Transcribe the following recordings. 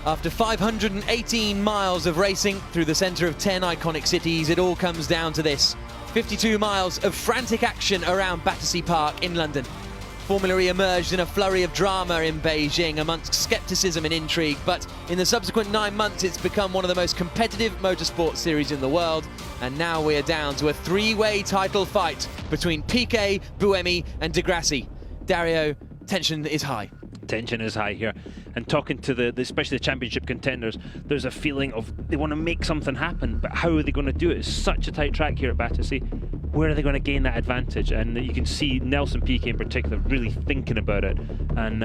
After 518 miles of racing through the centre of 10 iconic cities, it all comes down to this. 52 miles of frantic action around Battersea Park in London. Formula E emerged in a flurry of drama in Beijing amongst scepticism and intrigue, but in the subsequent 9 months it's become one of the most competitive motorsport series in the world, and now we're down to a three-way title fight between Piquet, Buemi and Di Grassi. Dario, tension is high. Tension is high here, and talking to especially the championship contenders, there's a feeling of they want to make something happen, but how are they going to do it? It's such a tight track here at Battersea. Where are they going to gain that advantage? And you can see Nelson Piquet in particular really thinking about it, and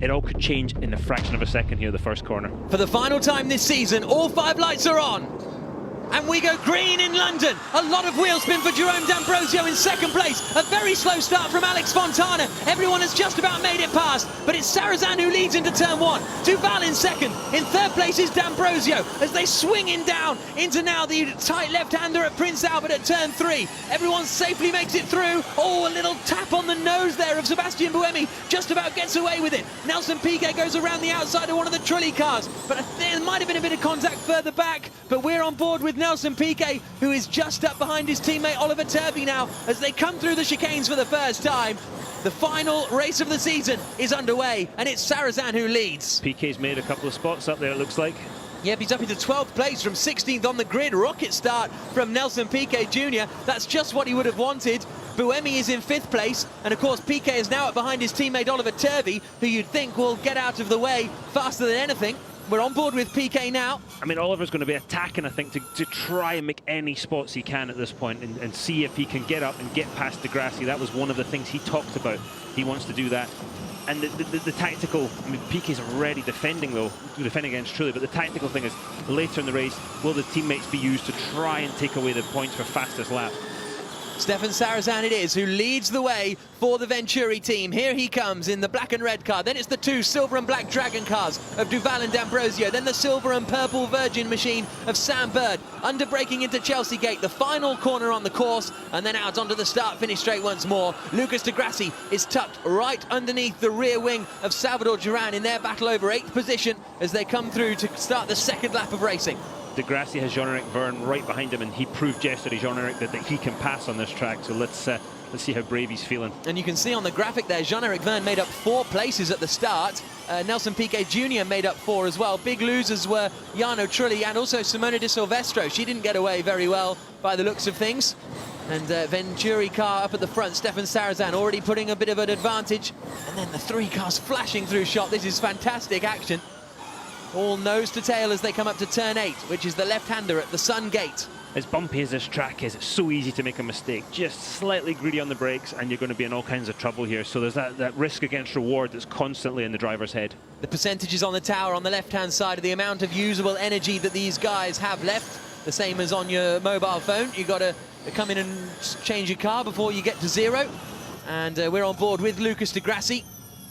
it all could change in a fraction of a second here, the first corner. For the final time this season, all 5 lights are on. And we go green in London. A lot of wheel spin for Jerome D'Ambrosio in second place. A very slow start from Alex Fontana. Everyone has just about made it past, but it's Sarrazin who leads into turn 1. Duval in second. In third place is D'Ambrosio as they swing in down into now the tight left-hander at Prince Albert at turn 3. Everyone safely makes it through. Oh, a little tap on the nose there of Sebastian Buemi. Just about gets away with it. Nelson Piquet goes around the outside of one of the Trulli cars, but there might have been a bit of contact further back, but we're on board with Nelson Piquet, who is just up behind his teammate Oliver Turvey now as they come through the chicanes for the first time. The final race of the season is underway, and it's Sarrazin who leads. Piquet's made a couple of spots up there, it looks like. Yep, he's up into 12th place from 16th on the grid. Rocket start from Nelson Piquet Jr. That's just what he would have wanted. Buemi is in 5th place, and of course Piquet is now up behind his teammate Oliver Turvey, who you'd think will get out of the way faster than anything. We're on board with Piquet now. I mean, Oliver's going to be attacking, I think, to try and make any spots he can at this point, and see if he can get up and get past Di Grassi. That was one of the things he talked about. He wants to do that. And the tactical, I mean, Piquet's already defending against Trulli, but the tactical thing is, later in the race, will the teammates be used to try and take away the points for fastest lap? Stefan Sarrazin it is who leads the way for the Venturi team. Here he comes in the black and red car. Then it's the 2 silver and black Dragon cars of Duval and D'Ambrosio. Then the silver and purple Virgin machine of Sam Bird. Under-braking into Chelsea Gate, the final corner on the course, and then out onto the start-finish straight once more. Lucas Di Grassi is tucked right underneath the rear wing of Salvador Duran in their battle over 8th position as they come through to start the second lap of racing. Di Grassi has Jean-Eric Verne right behind him, and he proved yesterday, Jean-Eric, that he can pass on this track. So let's see how brave he's feeling. And you can see on the graphic there, Jean-Eric Verne made up 4 places at the start. Nelson Piquet Jr. made up 4 as well. Big losers were Jarno Trulli and also Simona Di Silvestro. She didn't get away very well by the looks of things. And Venturi car up at the front, Stefan Sarrazin already putting a bit of an advantage. And then the 3 cars flashing through shot. This is fantastic action. All nose to tail as they come up to turn 8, which is the left-hander at the Sun Gate. As bumpy as this track is, it's so easy to make a mistake. Just slightly greedy on the brakes and you're going to be in all kinds of trouble here. So there's that risk against reward that's constantly in the driver's head. The percentages on the tower on the left-hand side of the amount of usable energy that these guys have left, the same as on your mobile phone. You've got to come in and change your car before you get to 0. And we're on board with Lucas Di Grassi,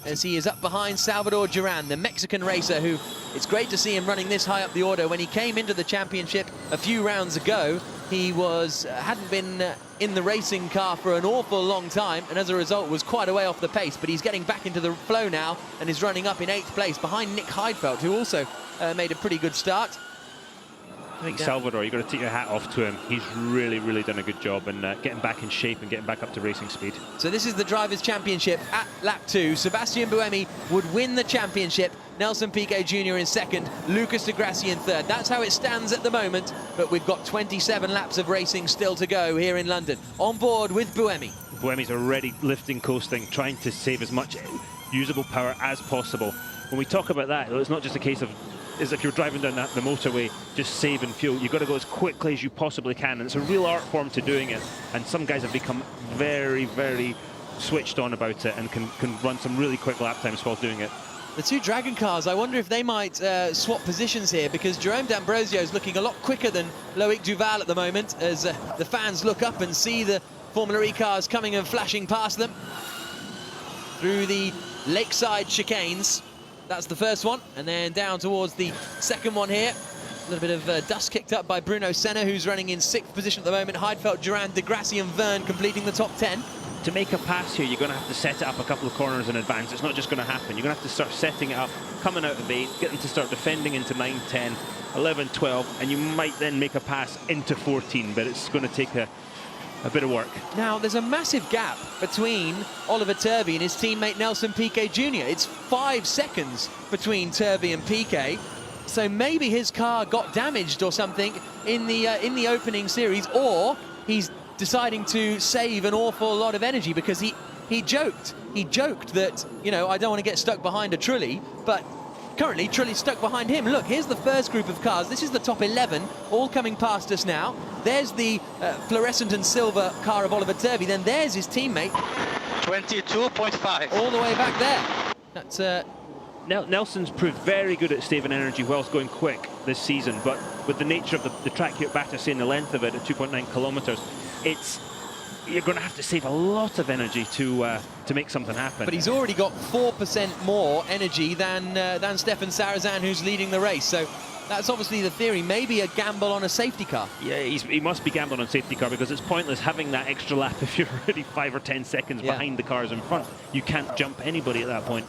as he is up behind Salvador Duran, the Mexican racer, who it's great to see him running this high up the order. When he came into the championship a few rounds ago, he hadn't been in the racing car for an awful long time, and as a result was quite a way off the pace, but he's getting back into the flow now and is running up in 8th place behind Nick Heidfeld, who also made a pretty good start. I think Salvador, you've got to take your hat off to him. He's really, really done a good job in getting back in shape and getting back up to racing speed. So this is the Drivers' Championship at lap 2. Sebastian Buemi would win the championship. Nelson Piquet Jr. in 2nd, Lucas Di Grassi in 3rd. That's how it stands at the moment, but we've got 27 laps of racing still to go here in London. On board with Buemi. Buemi's already lifting, coasting, trying to save as much usable power as possible. When we talk about that, it's not just a case of if you're driving down the motorway, just saving fuel. You've got to go as quickly as you possibly can, and it's a real art form to doing it. And some guys have become very, very switched on about it and can run some really quick lap times while doing it. The 2 Dragon cars, I wonder if they might swap positions here, because Jerome D'Ambrosio is looking a lot quicker than Loic Duval at the moment, as the fans look up and see the Formula E cars coming and flashing past them through the lakeside chicanes. That's the first one, and then down towards the second one here. A little bit of dust kicked up by Bruno Senna, who's running in 6th position at the moment. Heidfeld, Duran, Di Grassi and Verne completing the top 10. to make a pass here, you're going to have to set it up a couple of corners in advance. It's not just going to happen. You're going to have to start setting it up, coming out of 8, get them to start defending into 9, 10, 11, 12, and you might then make a pass into 14, but it's going to take a bit of work. Now, there's a massive gap between Oliver Turvey and his teammate Nelson Piquet Jr. It's 5 seconds between Turvey and Piquet, so maybe his car got damaged or something in the opening series, or he's deciding to save an awful lot of energy, because he joked that, you know, I don't want to get stuck behind a Trulli, but currently Trulli's stuck behind him. Look, here's the first group of cars. This is the top 11, all coming past us now. There's the fluorescent and silver car of Oliver Turvey. Then there's his teammate. 22.5. All the way back there. That's Nelson's proved very good at saving energy whilst going quick this season, but with the nature of the track here at Battersea and the length of it at 2.9 kilometres, you're going to have to save a lot of energy to make something happen. But he's already got 4% more energy than Stefan Sarazan, who's leading the race. So that's obviously the theory. Maybe a gamble on a safety car. Yeah, he must be gambling on safety car, because it's pointless having that extra lap if you're already 5 or 10 seconds behind the cars in front. You can't jump anybody at that point.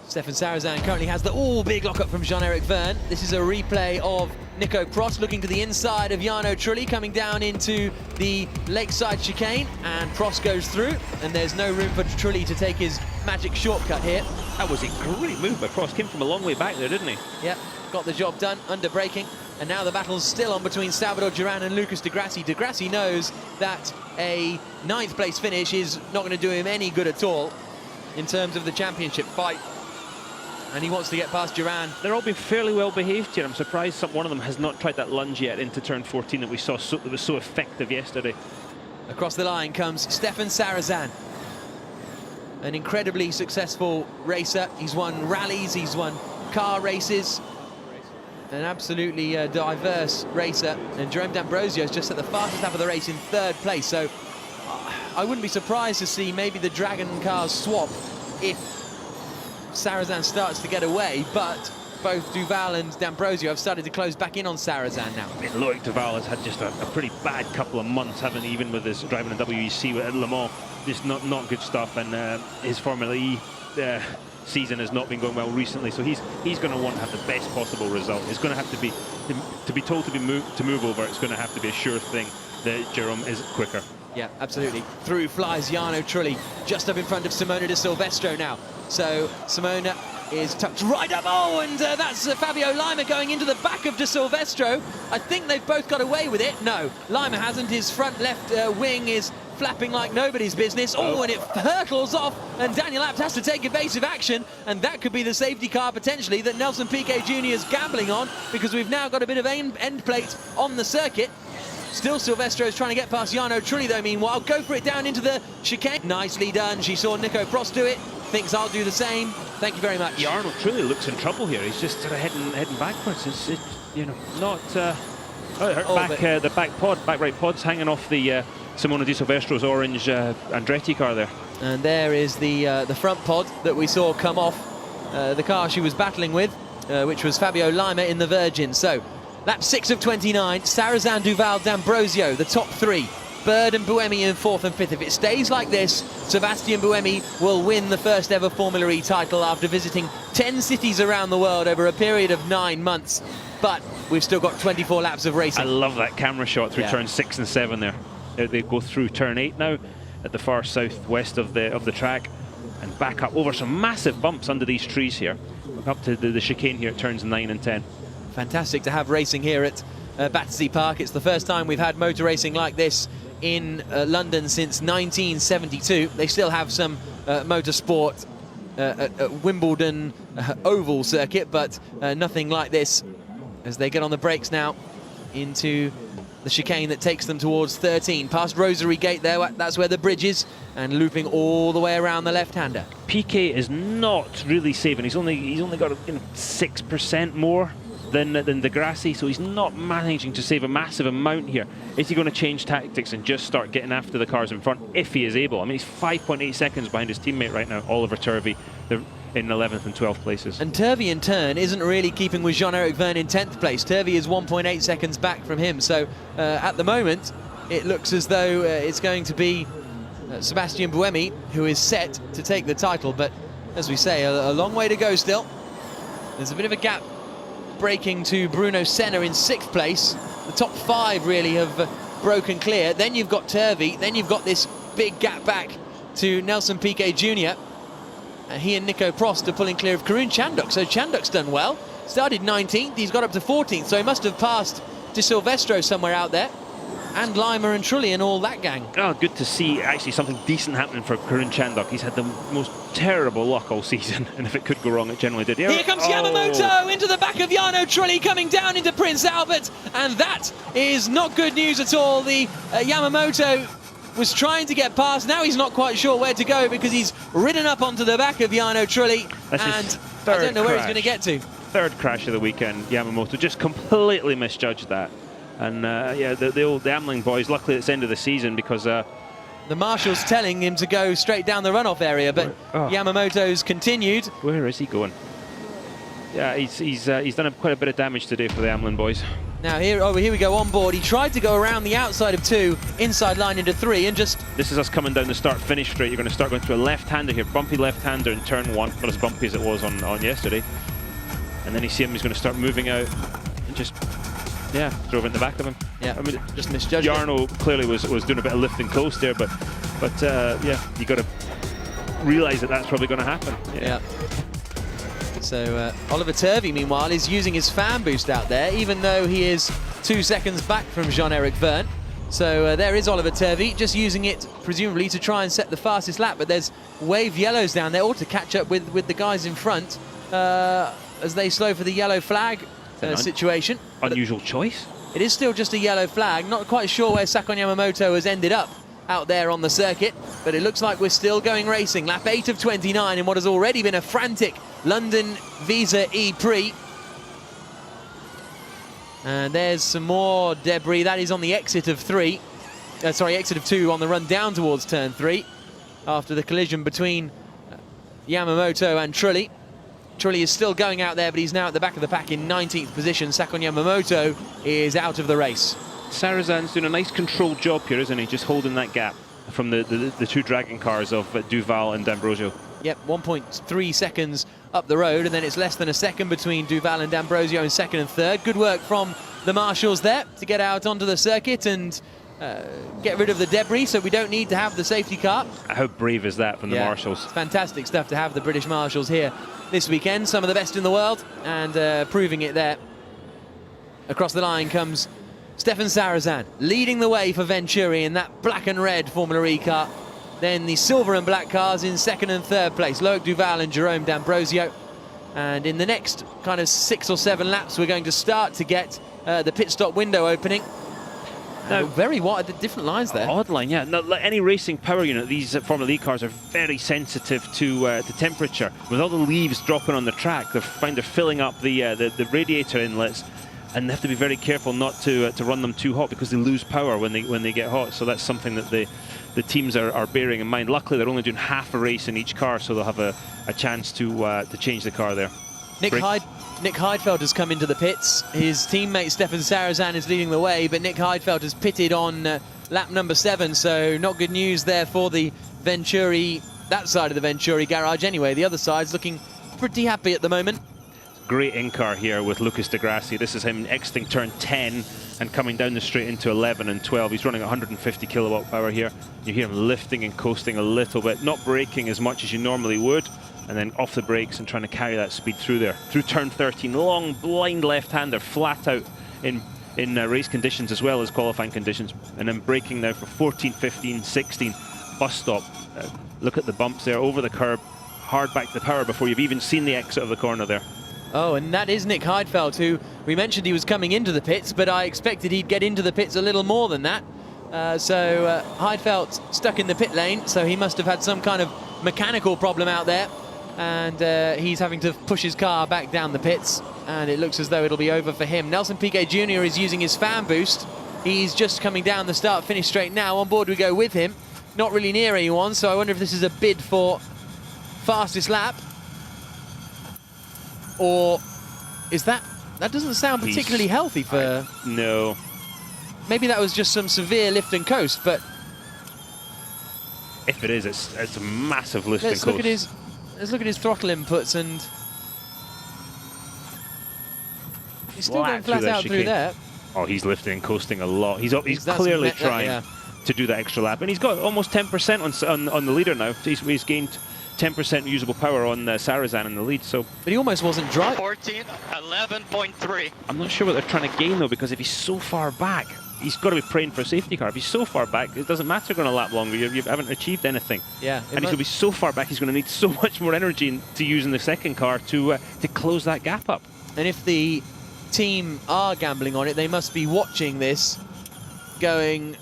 Stefan Sarazan currently has the big lockup from Jean-Eric Verne. This is a replay of Nico Prost looking to the inside of Jarno Trulli, coming down into the lakeside chicane, and Prost goes through, and there's no room for Trulli to take his magic shortcut here. That was a great move by Prost. Came from a long way back there, didn't he? Yeah, got the job done, under braking, and now the battle's still on between Salvador Duran and Lucas Di Grassi. Di Grassi knows that a 9th place finish is not going to do him any good at all in terms of the championship fight, and he wants to get past Duran. They're all been fairly well behaved here. I'm surprised one of them has not tried that lunge yet into turn 14 that we saw that was so effective yesterday. Across the line comes Stefan Sarazan, an incredibly successful racer. He's won rallies, he's won car races, an absolutely diverse racer. And Jerome D'Ambrosio is just at the fastest lap of the race in 3rd place. So I wouldn't be surprised to see maybe the Dragon cars swap if Sarazan starts to get away, but both Duval and D'Ambrosio have started to close back in on Sarazan now. Loic Duval has had just a pretty bad couple of months, haven't he, even with his driving in WEC at Le Mans. Just not good stuff, and his Formula E season has not been going well recently, so he's going to want to have the best possible result. It's going to have to be told to move over. It's going to have to be a sure thing that Jerome is quicker. Yeah, absolutely. Through flies Jarno Trulli, just up in front of Simona de Silvestro now. So Simona is tucked right up. Oh, and that's Fabio Lima going into the back of de Silvestro. I think they've both got away with it. No, Lima hasn't. His front left wing is flapping like nobody's business. Oh, and it hurtles off, and Daniel Abt has to take evasive action, and that could be the safety car potentially that Nelson Piquet Jr. is gambling on, because we've now got a bit of end plate on the circuit. Still Silvestro is trying to get past Jarno Trulli though, meanwhile. Go for it down into the chicane. Nicely done. She saw Nico Prost do it. Thinks I'll do the same. Thank you very much. Jarno Trulli looks in trouble here. He's just sort of heading backwards. It's you know, not... it hurt the back right pod's hanging off the Simona de Silvestro's orange Andretti car there. And there is the front pod that we saw come off the car she was battling with, which was Fabio Lima in the Virgin. So, lap 6 of 29, Sarazan, Duval, D'Ambrosio, the top 3. Bird and Buemi in 4th and 5th. If it stays like this, Sebastian Buemi will win the first ever Formula E title after visiting 10 cities around the world over a period of 9 months. But we've still got 24 laps of racing. I love that camera shot through turn 6 and 7 there. They go through turn 8 now at the far southwest of the track, and back up over some massive bumps under these trees here, up to the chicane here at turns 9 and 10. Fantastic to have racing here at Battersea Park. It's the first time we've had motor racing like this in London since 1972. They still have some motorsport at Wimbledon Oval circuit, but nothing like this as they get on the brakes now into the chicane that takes them towards 13. Past Rosary Gate there, that's where the bridge is, and looping all the way around the left-hander. Piquet is not really saving. He's only got 6% more than Di Grassi, so he's not managing to save a massive amount here. Is he going to change tactics and just start getting after the cars in front if he is able? I mean, he's 5.8 seconds behind his teammate right now, Oliver Turvey. They're in 11th and 12th places. And Turvey in turn isn't really keeping with Jean-Eric Verne in 10th place. Turvey is 1.8 seconds back from him, so at the moment it looks as though it's going to be Sebastian Buemi, who is set to take the title, but as we say, a long way to go still. There's a bit of a gap breaking to Bruno Senna in 6th place. The top 5 really have broken clear. Then you've got Turvey, then you've got this big gap back to Nelson Piquet Jr. He and Nico Prost are pulling clear of Karun Chandok, so Chandok's done well. Started 19th, he's got up to 14th, so he must have passed De Silvestro somewhere out there. And Lima and Trulli and all that gang. Oh, good to see actually something decent happening for Karun Chandok. He's had the most terrible luck all season, and if it could go wrong, it generally did. Here comes Yamamoto into the back of Jarno Trulli, coming down into Prince Albert, and that is not good news at all. The Yamamoto was trying to get past, now he's not quite sure where to go because he's ridden up onto the back of Jarno Trulli, and I don't know where he's going to get to. 3rd crash of the weekend. Yamamoto just completely misjudged that. And yeah, the old Amling boys, luckily it's the end of the season because the marshal's telling him to go straight down the runoff area, but Yamamoto's continued. Where is he going? Yeah, he's done quite a bit of damage today for the Amlin boys. Now here we go on board. He tried to go around the outside of 2, inside line into 3, and just... This is us coming down the start-finish straight. You're going to start going to a left-hander here, bumpy left-hander in turn 1, not as bumpy as it was on yesterday. And then you see him, he's going to start moving out and just... Yeah, drove in the back of him. Yeah, I mean, just misjudged. Jarno clearly was doing a bit of lift and coast there, but yeah, you got to realise that that's probably going to happen. Yeah. So Oliver Turvey, meanwhile, is using his fan boost out there, even though he is 2 seconds back from Jean-Eric Verne. So there is Oliver Turvey, just using it presumably to try and set the fastest lap. But there's wave yellows down there, or to catch up with the guys in front as they slow for the yellow flag. Situation. Unusual choice. It is still just a yellow flag. Not quite sure where Sakon Yamamoto has ended up out there on the circuit, but it looks like we're still going racing. Lap 8 of 29 in what has already been a frantic London Visa ePrix. And there's some more debris. That is on the exit of 3. Exit of 2 on the run down towards turn 3 after the collision between Yamamoto and Trulli. Trulli is still going out there, but he's now at the back of the pack in 19th position. Sakon Yamamoto is out of the race. Sarazan's doing a nice controlled job here, isn't he? Just holding that gap from the 2 dragon cars of Duval and D'Ambrosio. Yep, 1.3 seconds up the road, and then it's less than a second between Duval and D'Ambrosio in 2nd and 3rd. Good work from the marshals there to get out onto the circuit and get rid of the debris, so we don't need to have the safety car. How brave is that from the marshals? It's fantastic stuff to have the British marshals here this weekend, some of the best in the world, and proving it there. Across the line comes Stefan Sarazan, leading the way for Venturi in that black and red Formula E car. Then the silver and black cars in 2nd and 3rd place, Loic Duval and Jerome D'Ambrosio. And in the next kind of 6 or 7 laps, we're going to start to get the pit stop window opening. Now, very different lines there. Odd line, yeah. Now, like any racing power unit, these Formula E cars are very sensitive to temperature. With all the leaves dropping on the track, they find they're filling up the radiator inlets, and they have to be very careful not to run them too hot because they lose power when they get hot. So that's something that the teams are bearing in mind. Luckily, they're only doing half a race in each car, so they'll have a chance to change the car there. Nick Heidfeld has come into the pits. His teammate Stefan Sarazan is leading the way, but Nick Heidfeld has pitted on lap number 7, so not good news there for the Venturi, that side of the Venturi garage anyway. The other side's looking pretty happy at the moment. Great in-car here with Lucas Di Grassi. This is him exiting turn 10 and coming down the straight into 11 and 12. He's running 150 kilowatt power here. You hear him lifting and coasting a little bit, not braking as much as you normally would, and then off the brakes and trying to carry that speed through there. Through turn 13, long, blind left-hander, flat out in race conditions as well as qualifying conditions. And then braking now for 14, 15, 16, bus stop. Look at the bumps there, over the curb, hard back to the power before you've even seen the exit of the corner there. Oh, and that is Nick Heidfeld, who we mentioned he was coming into the pits, but I expected he'd get into the pits a little more than that. So Heidfeld stuck in the pit lane, so he must have had some kind of mechanical problem out there. And he's having to push his car back down the pits, and it looks as though it'll be over for him. Nelson Piquet Jr. is using his fan boost. He's just coming down the start-finish straight now. On board we go with him. Not really near anyone, so I wonder if this is a bid for fastest lap. Or is that doesn't sound particularly healthy for... No. Maybe that was just some severe lift and coast, but... If it is, it's a massive lifting Let's look at his throttle inputs, and he's still going flat out through there. Oh, he's lifting and coasting a lot. He's clearly trying to do that extra lap, and he's got almost 10% on the leader now. He's gained 10% usable power on Sarrazin in the lead. So, but he almost wasn't driving. 11.3. I'm not sure what they're trying to gain though, because if he's so far back, he's got to be praying for a safety car. If he's so far back, it doesn't matter going a lap longer. You haven't achieved anything. Yeah, and he's going to be so far back. He's going to need so much more energy to use in the second car to close that gap up. And if the team are gambling on it, they must be watching this, going,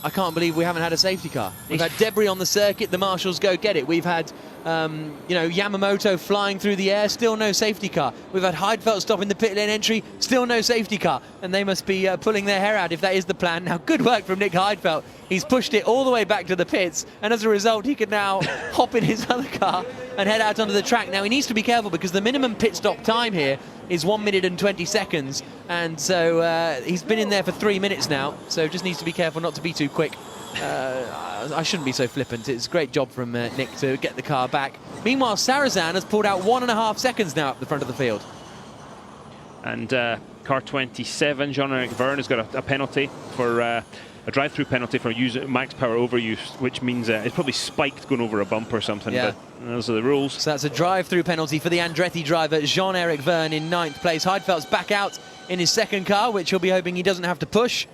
I can't believe we haven't had a safety car. We've had debris on the circuit, the marshals go get it. We've had, you know, Yamamoto flying through the air, still no safety car. We've had Heidfeld stopping the pit lane entry, still no safety car. And they must be pulling their hair out if that is the plan. Now, good work from Nick Heidfeld. He's pushed it all the way back to the pits, and as a result, he can now hop in his other car and head out onto the track. Now, he needs to be careful because the minimum pit stop time here is 1 minute and 20 seconds, and so he's been in there for 3 minutes now, so just needs to be careful not to be too quick. I shouldn't be so flippant. It's a great job from Nick to get the car back. Meanwhile, Sarrazin has pulled out 1.5 seconds now up the front of the field. And car 27, Jean-Eric Verne, has got a penalty for a drive-through penalty for max power overuse, which means it's probably spiked going over a bump or something. Yeah. But those are the rules. So that's a drive-through penalty for the Andretti driver, Jean-Eric Verne, in 9th place. Heidfeld's back out in his second car, which he'll be hoping he doesn't have to push,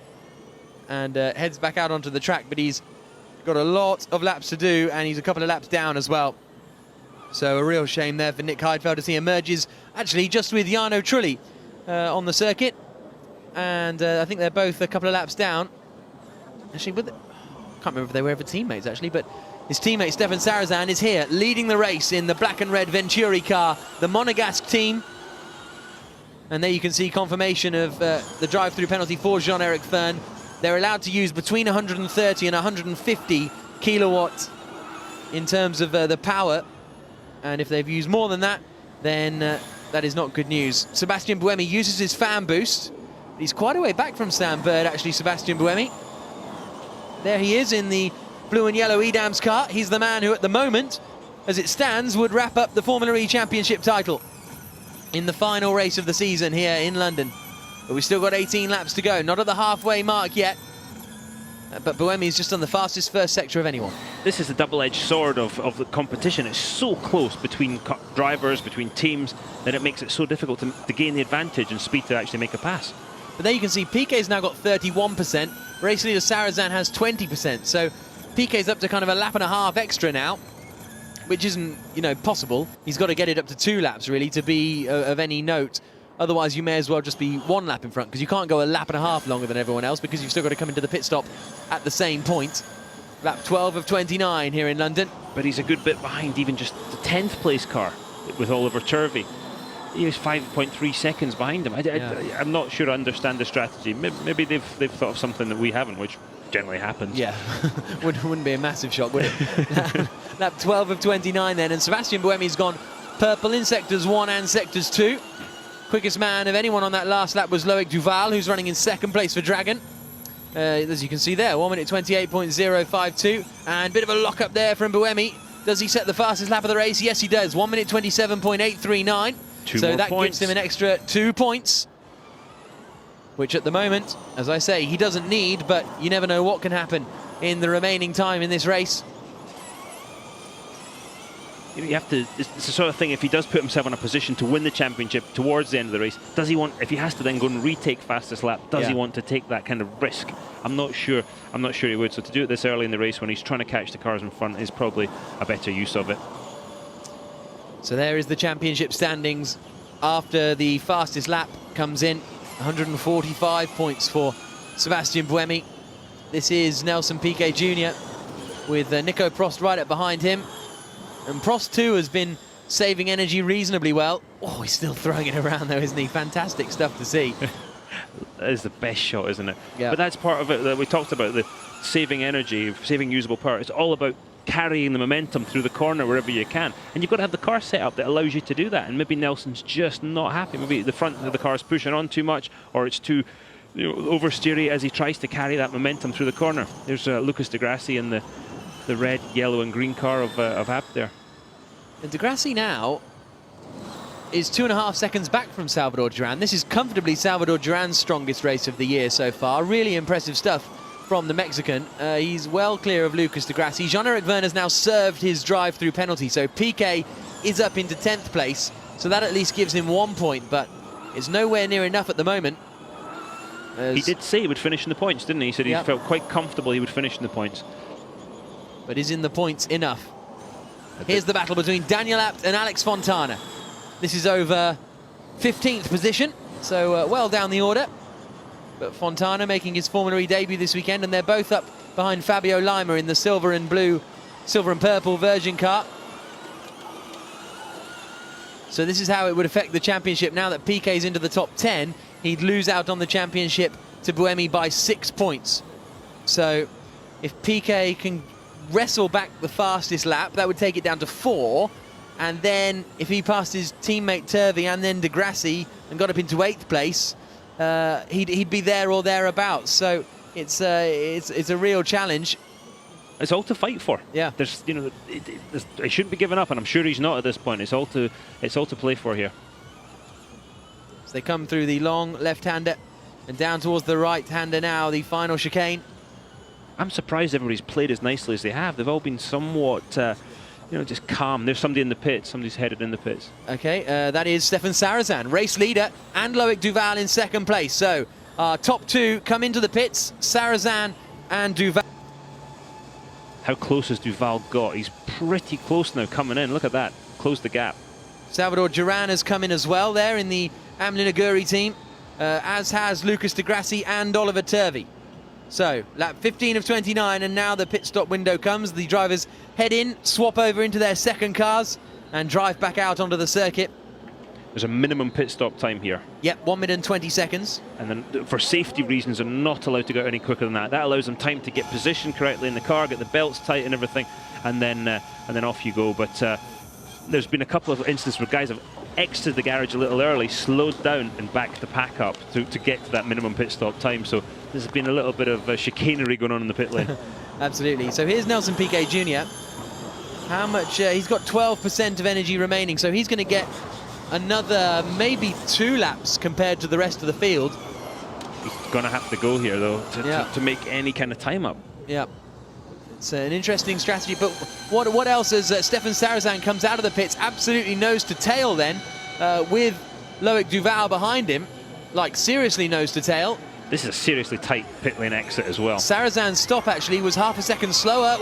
and heads back out onto the track. But he's got a lot of laps to do, and he's a couple of laps down as well. So a real shame there for Nick Heidfeld as he emerges, actually just with Jarno Trulli on the circuit. And I think they're both a couple of laps down. Actually, I can't remember if they were ever teammates, actually, but his teammate Stefan Sarrazin is here, leading the race in the black and red Venturi car, the Monegasque team. And there you can see confirmation of the drive-through penalty for Jean-Eric Verne. They're allowed to use between 130 and 150 kilowatts in terms of the power. And if they've used more than that, then that is not good news. Sebastian Buemi uses his fan boost. He's quite a way back from Sam Bird, actually, Sebastian Buemi. There he is in the blue and yellow Edam's car. He's the man who, at the moment, as it stands, would wrap up the Formula E Championship title in the final race of the season here in London. But we've still got 18 laps to go. Not at the halfway mark yet. But Buemi is just on the fastest first sector of anyone. This is the double-edged sword of the competition. It's so close between drivers, between teams, that it makes it so difficult to gain the advantage and speed to actually make a pass. But there you can see Piquet's now got 31%. Race leader Sarrazin has 20%. So Piquet's up to kind of a lap and a half extra now, which isn't, you know, possible. He's got to get it up to 2 laps, really, to be of any note. Otherwise, you may as well just be 1 lap in front, because you can't go a lap and a half longer than everyone else, because you've still got to come into the pit stop at the same point. Lap 12 of 29 here in London. But he's a good bit behind even just the 10th place car with Oliver Turvey. He was 5.3 seconds behind him. I'm not sure I understand the strategy. Maybe they've thought of something that we haven't, which generally happens. Yeah, wouldn't be a massive shock, would it? Lap 12 of 29 then, and Sebastian Buemi's gone purple in sectors 1 and sectors 2. Quickest man of anyone on that last lap was Loic Duval, who's running in 2nd place for Dragon. As you can see there, 1 minute 28.052, and a bit of a lock up there from Buemi. Does he set the fastest lap of the race? Yes, he does. 1 minute 27.839. So that gives him an extra 2 points, which at the moment, as I say, he doesn't need, but you never know what can happen in the remaining time in this race. You have to, it's the sort of thing, if he does put himself in a position to win the championship towards the end of the race, does he want, if he has to then go and retake fastest lap, does he want to take that kind of risk? I'm not sure he would. So to do it this early in the race when he's trying to catch the cars in front is probably a better use of it. So there is the championship standings after the fastest lap comes in. 145 points for Sebastian Buemi. This is Nelson Piquet Jr. with Nico Prost right up behind him. And Prost too has been saving energy reasonably well. Oh, he's still throwing it around though, isn't he? Fantastic stuff to see. That is the best shot, isn't it? Yeah. But that's part of it that we talked about, the saving energy, saving usable power. It's all about carrying the momentum through the corner wherever you can. And you've got to have the car set up that allows you to do that. And maybe Nelson's just not happy. Maybe the front of the car is pushing on too much, or it's too oversteery as he tries to carry that momentum through the corner. There's Lucas Di Grassi in the the red, yellow and green car of Abt there. And De Grassi now is 2.5 seconds back from Salvador Duran. This is comfortably Salvador Duran's strongest race of the year so far. Really impressive stuff from the Mexican. He's well clear of Lucas De Grassi. Jean-Eric Vergne has now served his drive-through penalty, so Piquet is up into 10th place, so that at least gives him 1 point, but it's nowhere near enough at the moment. He did say he would finish in the points, didn't he? He said he felt quite comfortable he would finish in the points. But is in the points enough? Here's the battle between Daniel Abt and Alex Fontana. This is over 15th position, so well down the order. But Fontana making his Formula E debut this weekend, and they're both up behind Fabio Lima in the silver and purple Virgin car. So this is how it would affect the championship. Now that Piquet's into the top 10, he'd lose out on the championship to Buemi by 6 points. So if Piquet can wrestle back the fastest lap, that would take it down to 4. And then if he passed his teammate Turvey and then De Grassi and got up into 8th place, he'd be there or thereabouts. So it's a real challenge. It's all to fight for. Yeah. There's, you know, he shouldn't be giving up, and I'm sure he's not at this point. It's all to play for here. So they come through the long left-hander and down towards the right-hander now, the final chicane. I'm surprised everybody's played as nicely as they have. They've all been somewhat, you know, just calm. There's somebody in the pits. Somebody's headed in the pits. Okay, that is Stefan Sarazan, race leader, and Loic Duval in 2nd place. So our top 2 come into the pits, Sarazan and Duval. How close has Duval got? He's pretty close now coming in. Look at that. Close the gap. Salvador Duran has come in as well there in the Amlin Aguri team, as has Lucas De Grassi and Oliver Turvey. So, lap 15 of 29, and now the pit stop window comes. The drivers head in, swap over into their second cars, and drive back out onto the circuit. There's a minimum pit stop time here. Yep, 1 minute and 20 seconds. And then for safety reasons, they're not allowed to go any quicker than that. That allows them time to get positioned correctly in the car, get the belts tight and everything, and then off you go. But there's been a couple of instances where guys have exited the garage a little early, slowed down and backed the pack up to get to that minimum pit stop time. So there's been a little bit of chicanery going on in the pit lane. Absolutely. So here's Nelson Piquet Jr. How much? He's got 12% of energy remaining, so he's going to get another maybe 2 laps compared to the rest of the field. He's going to have to go here, though, to make any kind of time up. Yeah. It's an interesting strategy, but what else as Stefan Sarazan comes out of the pits, absolutely nose to tail then, with Loic Duval behind him, like seriously nose to tail. This is a seriously tight pit lane exit as well. Sarazan's stop actually was half a second slower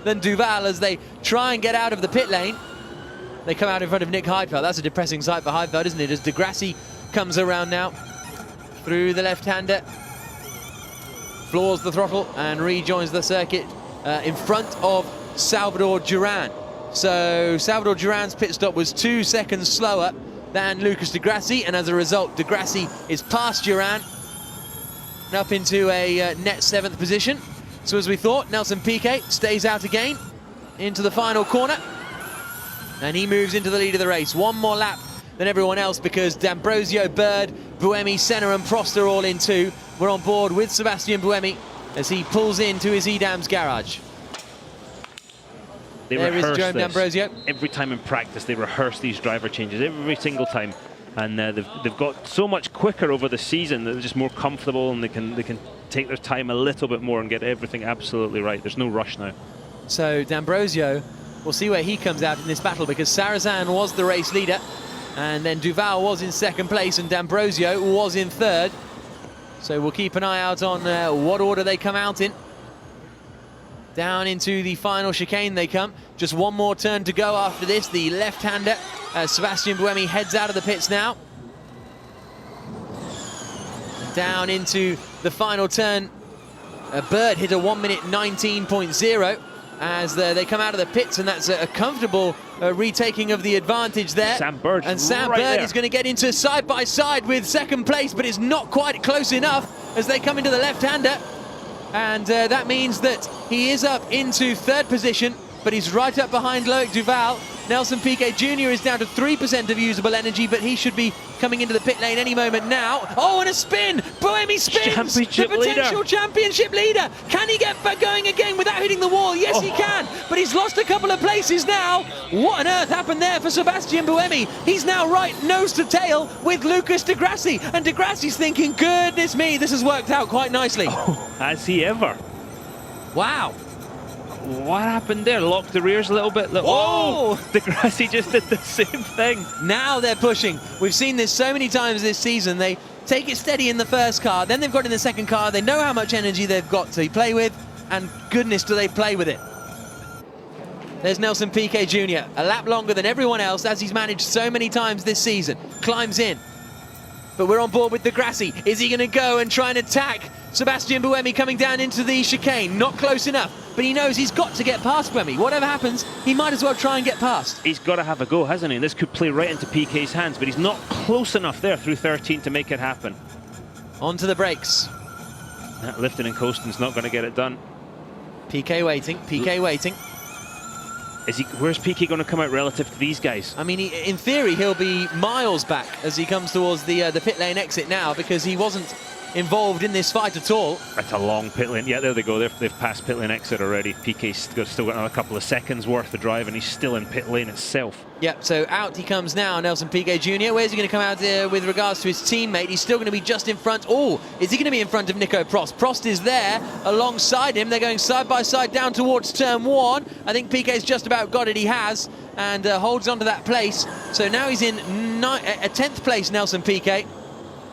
than Duval as they try and get out of the pit lane. They come out in front of Nick Heidfeld. That's a depressing sight for Heidfeld, isn't it? As De Grassi comes around now through the left-hander, floors the throttle and rejoins the circuit in front of Salvador Duran. So Salvador Duran's pit stop was 2 seconds slower than Lucas De Grassi, and as a result, De Grassi is past Duran and up into a net 7th position. So as we thought, Nelson Piquet stays out again into the final corner, and he moves into the lead of the race. 1 more lap than everyone else because D'Ambrosio, Bird, Buemi, Senna and Prost are all in 2. We're on board with Sebastian Buemi as he pulls into his Edam's garage. There is Jerome D'Ambrosio. Every time in practice they rehearse these driver changes, every single time. And they've got so much quicker over the season that they're just more comfortable, and they can take their time a little bit more and get everything absolutely right. There's no rush now. So D'Ambrosio, we'll see where he comes out in this battle because Sarazan was the race leader, and then Duval was in 2nd place and D'Ambrosio was in 3rd. So we'll keep an eye out on what order they come out in. Down into the final chicane they come. Just 1 more turn to go after this. The left-hander, Sebastian Buemi, heads out of the pits now. Down into the final turn. Bird hit a 1 minute 19.0 as they come out of the pits, and that's a comfortable retaking of the advantage there. Sam Bird, and Sam right Bird there. is going to get into side-by-side with 2nd place, but it's not quite close enough as they come into the left-hander. And that means that he is up into 3rd position, but he's right up behind Loic Duval. Nelson Piquet Jr. is down to 3% of usable energy, but he should be coming into the pit lane any moment now. Oh, and a spin! Buemi spins! The potential championship leader! Can he get back going again without hitting the wall? Yes, he can, but he's lost a couple of places now. What on earth happened there for Sebastian Buemi? He's now right nose to tail with Lucas Di Grassi, and Di Grassi's thinking, goodness me, this has worked out quite nicely. Oh, has he ever? Wow. What happened there? Locked the rears a little bit. Whoa! Di Grassi just did the same thing. Now they're pushing. We've seen this so many times this season. They take it steady in the first car, then they've got in the second car. They know how much energy they've got to play with, and goodness do they play with it. There's Nelson Piquet Jr., a lap longer than everyone else, as he's managed so many times this season. Climbs in. But we're on board with Di Grassi. Is he going to go and try and attack Sebastian Buemi coming down into the chicane? Not close enough, but he knows he's got to get past Buemi. Whatever happens, he might as well try and get past. He's got to have a go, hasn't he? And this could play right into Piquet's hands, but he's not close enough there through 13 to make it happen. Onto the brakes. That lifting and coasting's not going to get it done. Piquet waiting, Piquet waiting. Where's Piquet going to come out relative to these guys? I mean, in theory, he'll be miles back as he comes towards the pit lane exit now, because he wasn't involved in this fight at all. That's a long pit lane. Yeah, there they go. They've passed pit lane exit already. Piquet's still got another couple of seconds worth of drive, and he's still in pit lane itself. Yep, so out he comes now, Nelson Piquet Jr. Where's he going to come out there with regards to his teammate? He's still going to be just in front. Oh, is he going to be in front of Nico Prost? Prost is there alongside him. They're going side by side down towards turn one. I think Piquet's just about got it. He has, and holds on to that place. So now he's in 10th place, Nelson Piquet.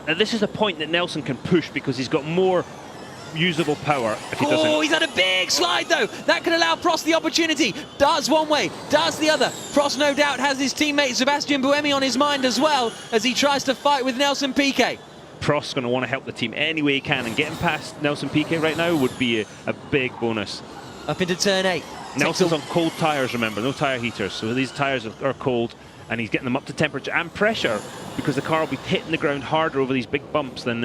Now this is a point that Nelson can push because he's got more usable power if he doesn't. Oh, he's had a big slide though. That could allow Prost the opportunity. Darts one way, darts the other. Prost no doubt has his teammate Sebastian Buemi on his mind as well as he tries to fight with Nelson Piquet. Prost's going to want to help the team any way he can, and getting past Nelson Piquet right now would be a big bonus. Up into turn 8. Nelson's on cold tyres, remember, no tyre heaters, so these tyres are cold, and he's getting them up to temperature and pressure because the car will be hitting the ground harder over these big bumps than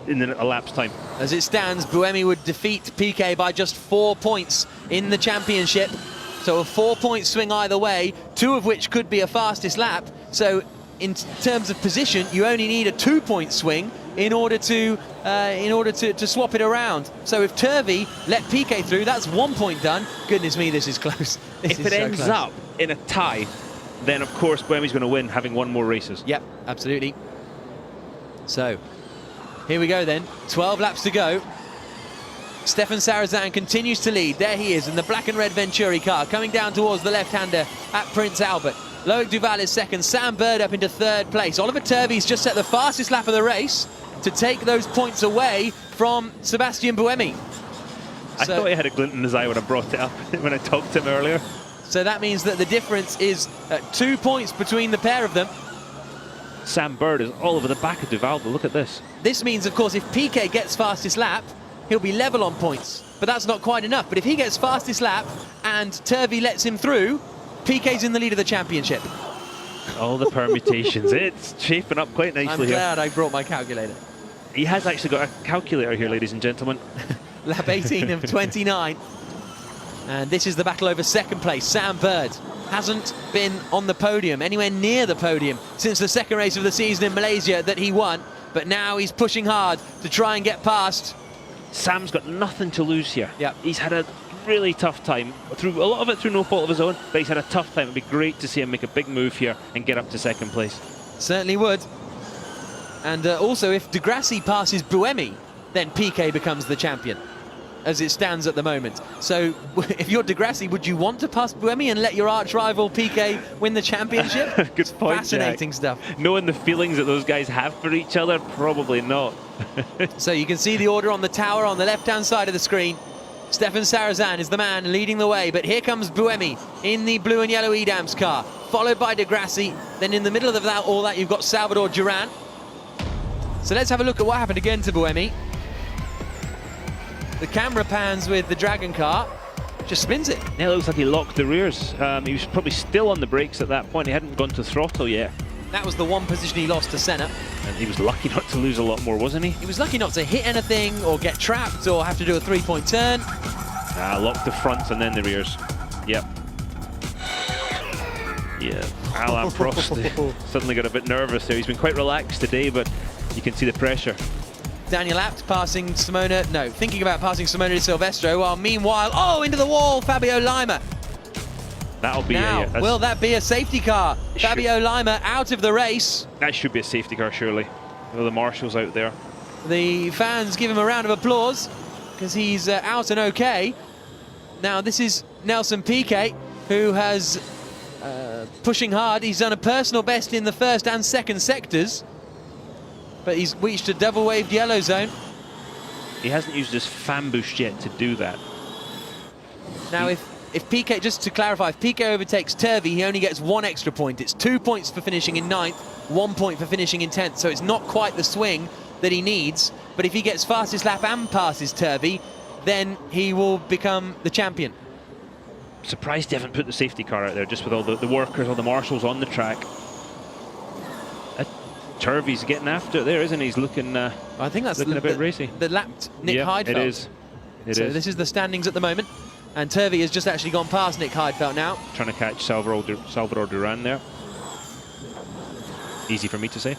in a lap's time. As it stands, Buemi would defeat Piquet by just 4 points in the championship. So a 4-point swing either way, 2 of which could be a fastest lap. So in terms of position, you only need a 2-point swing in order to swap it around. So if Turvey let Piquet through, that's 1 point done. Goodness me, this is close. If it ends up in a tie, then of course Buemi's going to win, having won more races. Yep, absolutely. So here we go then, 12 laps to go. Stefan Sarazan continues to lead. There he is in the black and red Venturi car, coming down towards the left-hander at Prince Albert. Loic Duval is second, Sam Bird up into 3rd place. Oliver Turvey's just set the fastest lap of the race to take those points away from Sebastian Buemi. I thought he had a glint in his eye when I brought it up, when I talked to him earlier. So that means that the difference is 2 points between the pair of them. Sam Bird is all over the back of Duval, but look at this. This means, of course, if Piquet gets fastest lap, he'll be level on points. But that's not quite enough. But if he gets fastest lap and Turvey lets him through, Piquet's in the lead of the championship. All the permutations. It's shaping up quite nicely here. I'm glad I brought my calculator. He has actually got a calculator here, ladies and gentlemen. Lap 18 of 29. And this is the battle over 2nd place. Sam Bird hasn't been on the podium, anywhere near the podium, since the 2nd race of the season in Malaysia that he won. But now he's pushing hard to try and get past. Sam's got nothing to lose here. Yep. He's had a really tough time, through a lot of it through no fault of his own, but he's had a tough time. It'd be great to see him make a big move here and get up to 2nd place. Certainly would. And also, if Di Grassi passes Buemi, then Piquet becomes the champion, as it stands at the moment. So if you're Di Grassi, would you want to pass Buemi and let your arch rival Piquet win the championship? Good point, Fascinating Jack. stuff. Knowing the feelings that those guys have for each other, probably not. So you can see the order on the tower on the left-hand side of the screen. Stefan Sarazan is the man leading the way, but here comes Buemi in the blue and yellow Edams car, followed by Di Grassi. Then in the middle of all that, you've got Salvador Duran. So let's have a look at what happened again to Buemi. The camera pans with the Dragon car, just spins it. Yeah, it looks like he locked the rears. He was probably still on the brakes at that point. He hadn't gone to throttle yet. That was the one position he lost to Senna. And he was lucky not to lose a lot more, wasn't he? He was lucky not to hit anything or get trapped or have to do a 3-point turn. Locked the fronts and then the rears. Yep. Yeah, Alain Prost suddenly got a bit nervous there. He's been quite relaxed today, but you can see the pressure. Daniel Abt passing Simona, no, thinking about passing Simona de Silvestro, while meanwhile, oh, into the wall, Fabio Lima. That'll be Now, will that be a safety car? Fabio Lima out of the race. That should be a safety car, surely. With the marshals out there. The fans give him a round of applause because he's out and okay. Now, this is Nelson Piquet, who has pushing hard. He's done a personal best in the first and second sectors, but he's reached a double-waved yellow zone. He hasn't used his fan boost yet to do that. Now, if Piquet, just to clarify, if Piquet overtakes Turvey, he only gets 1 extra point. It's 2 points for finishing in 9th, 1 point for finishing in 10th, so it's not quite the swing that he needs. But if he gets fastest lap and passes Turvey, then he will become the champion. Surprised they haven't put the safety car out there, just with all the workers, all the marshals on the track. Turvey's getting after it there, isn't he? He's looking, I think that's looking a bit racy. The lapped Nick Heidfeld. It is. So this is the standings at the moment. And Turvey has just actually gone past Nick Heidfeld now. Trying to catch Salvador Duran there. Easy for me to say.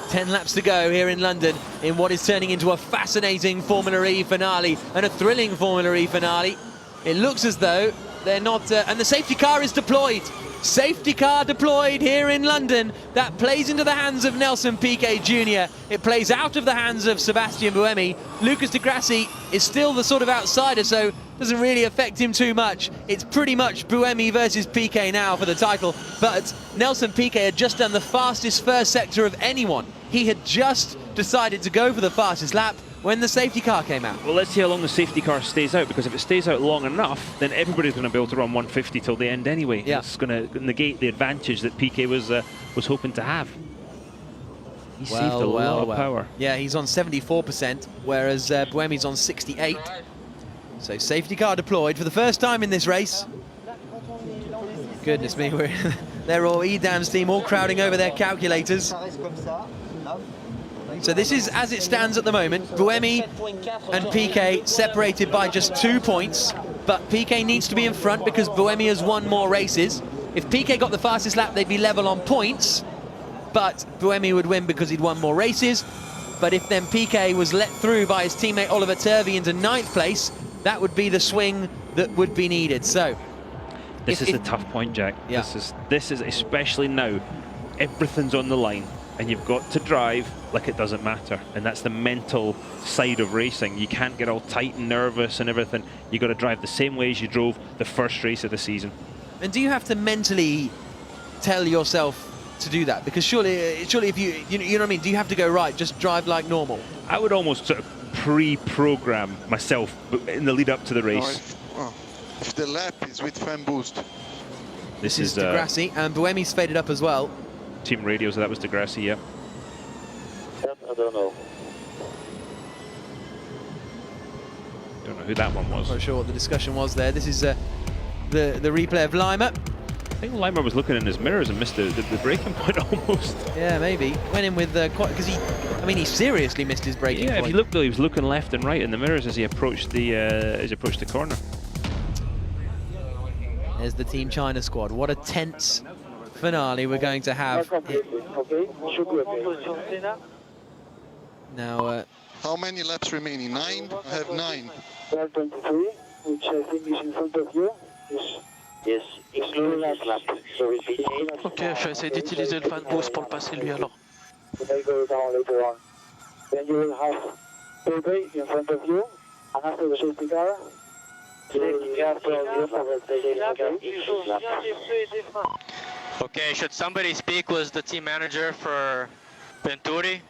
10 laps to go here in London in what is turning into a fascinating Formula E finale and a thrilling Formula E finale. It looks as though they're not... and the safety car is deployed. Safety car deployed here in London. That plays into the hands of Nelson Piquet Jr. It plays out of the hands of Sebastian Buemi. Lucas Di Grassi is still the sort of outsider, so doesn't really affect him too much. It's pretty much Buemi versus Piquet now for the title, but Nelson Piquet had just done the fastest first sector of anyone. He had just decided to go for the fastest lap when the safety car came out. Well, let's see how long the safety car stays out, because if it stays out long enough, then everybody's going to be able to run 150 till the end anyway. Yeah. It's going to negate the advantage that Piquet was hoping to have. He saved a lot of power. Yeah, he's on 74%, whereas Buemi's on 68. So safety car deployed for the first time in this race. Goodness me, they're all Edam's team all crowding over their calculators. So this is as it stands at the moment. Buemi and Piquet separated by just 2 points, but Piquet needs to be in front because Buemi has won more races. If Piquet got the fastest lap, they'd be level on points, but Buemi would win because he'd won more races. But if then Piquet was let through by his teammate Oliver Turvey into 9th place, that would be the swing that would be needed. So this is a tough point, Jack. Yeah. This is especially now, everything's on the line. And you've got to drive like it doesn't matter. And that's the mental side of racing. You can't get all tight and nervous and everything. You've got to drive the same way as you drove the first race of the season. And do you have to mentally tell yourself to do that? Because surely if you know what I mean, do you have to go, right, just drive like normal? I would almost sort of pre-program myself in the lead up to the race. If the lap is with fan boost. This is Di Grassi, and Buemi's faded up as well. Team radio, so that was Di Grassi, yeah. I don't know. Don't know who that one was. I'm not sure what the discussion was there. This is the replay of Lima. I think Lima was looking in his mirrors and missed the braking point almost. Yeah, maybe. Went in with quite, because he seriously missed his braking point. Yeah, if you look though, he was looking left and right in the mirrors as he approached the corner. There's the Team China squad. What a tense finale we're going to have. Now, how many laps remaining? 9? I have 9. 123, which I think is in front of you. Yes, excluding this lap. So it will be 8. Ok, je vais essayer d'utiliser le fan boost pour le passer lui alors. You may go down later on. Then you will have Pepe in front of you, and after the safety car, Okay, should somebody speak with the team manager for Venturi?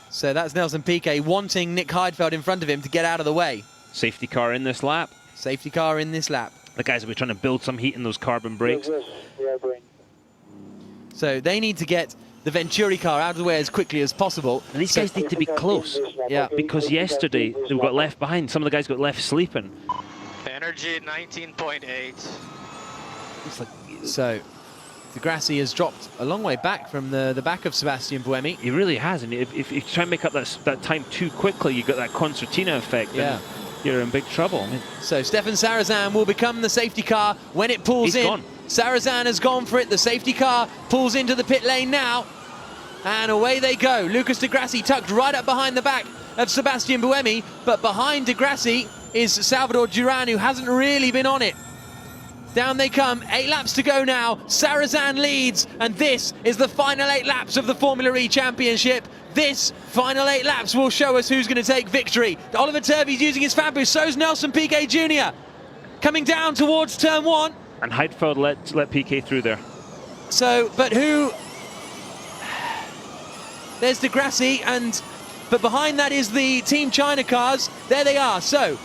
So that's Nelson Piquet wanting Nick Heidfeld in front of him to get out of the way. Safety car in this lap. Safety car in this lap. The guys will be trying to build some heat in those carbon brakes. So they need to get the Venturi car out of the way as quickly as possible. And these guys need to be close. Yeah. Because yesterday they got left behind. Some of the guys got left sleeping. Energy 19.8. So Di Grassi has dropped a long way back from the back of Sebastian Buemi. He really has. And if you try and make up that time too quickly, you got that concertina effect. Yeah. You're in big trouble. I mean, so Stefan Sarrazin will become the safety car when it pulls in. He's gone. Sarazan has gone for it. The safety car pulls into the pit lane now. And away they go. Lucas Di Grassi tucked right up behind the back of Sebastian Buemi. But behind Di Grassi is Salvador Duran, who hasn't really been on it. Down they come, 8 laps to go now. Sarazan leads, and this is the final 8 laps of the Formula E Championship. This final 8 laps will show us who's going to take victory. Oliver Turvey's using his fan boost, so's Nelson Piquet Jr. Coming down towards turn 1. And Heidfeld let Piquet through there. So, but who... There's Di Grassi, but behind that is the Team China cars. There they are. So,